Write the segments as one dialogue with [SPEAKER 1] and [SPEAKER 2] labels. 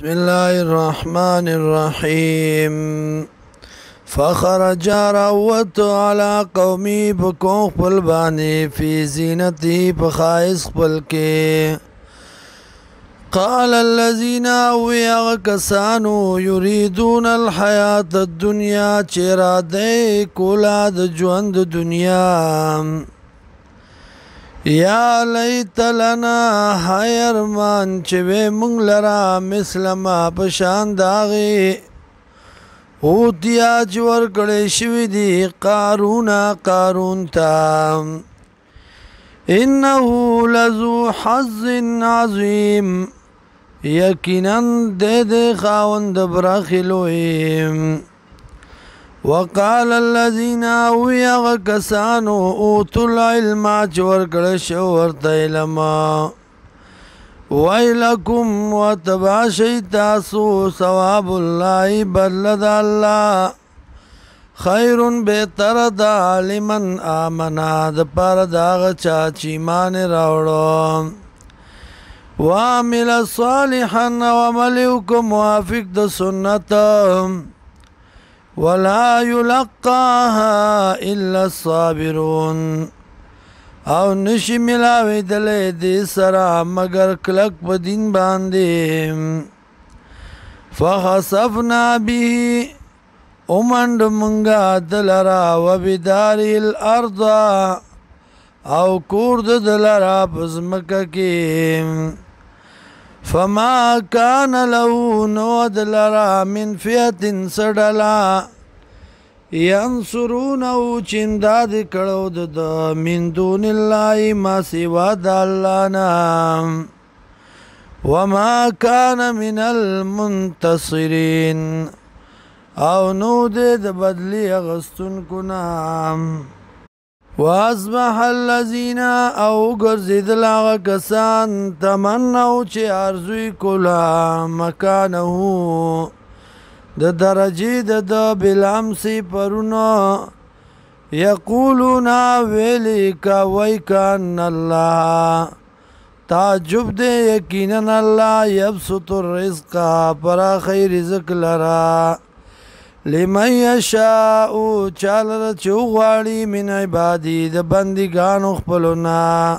[SPEAKER 1] بسم الله الرحمن الرحيم فخرج روت على قومي بكون خپل بانی في زينتي بخائص خپل کې قال الذين ويغكسانوا يريدون الحياة الدنيا چرادي کولا د ژوند دنیا یا لیت لنا حیرمان چوے منگ لرا مسلما پشان داغی اوتیا چور کڑے شوی دی قارون تا انہو لذو حظ عظیم یقیناً دے خاوند براخلوئیم وقال الذين ويغكسانوا اوتوا العلم چورکړ ورته علم ويلكم وتبع شيتاسو ثواب الله بدل الله خير بهتر د لمن امنا د پر دا چا چې ایمان راوړو وعمل صالحا وعملكم موافق د سنت ولا يلقاها الا الصابرون او نشی ملاوی دلی دی سرا مگر کلک پا دین باندی فخصفنا به امند منگا دلرا و بداری الارض او کورد دلرا پزمکا کی فما كان له نود لرا من فئة سدلا ينصرونه چنداد کړو د من دون الله ما سوا د الله نه وما كان من المنتصرين او نو د بدلی غستون کنا واصبح الذين او ګرځیدل هغه کسان تمنو چې ارزوی کولا مکانه د درجې د بلامسی پرونو یقولون ویلی کا وی کان الله تعجب دے یقینا الله یبسط الرزق پر خیر رزق لرا لمن یشاء چالر چوغواړي من عبادی د بندگانو خپلنا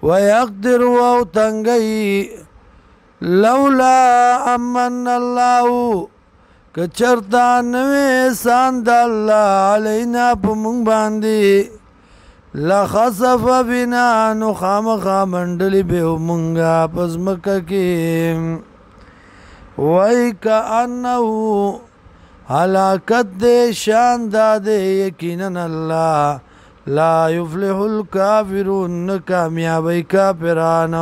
[SPEAKER 1] ويقدر او تنگي لولا امن الله کچرتا نوې سان د الله علینا په مونږ باندې لخسف بنا نو خامخا منډلې به مونږه پزمکه کې وای کأنه حلاکت دے شان دادے یقینا اللہ لا یفلح الکافرون کامیابی کافران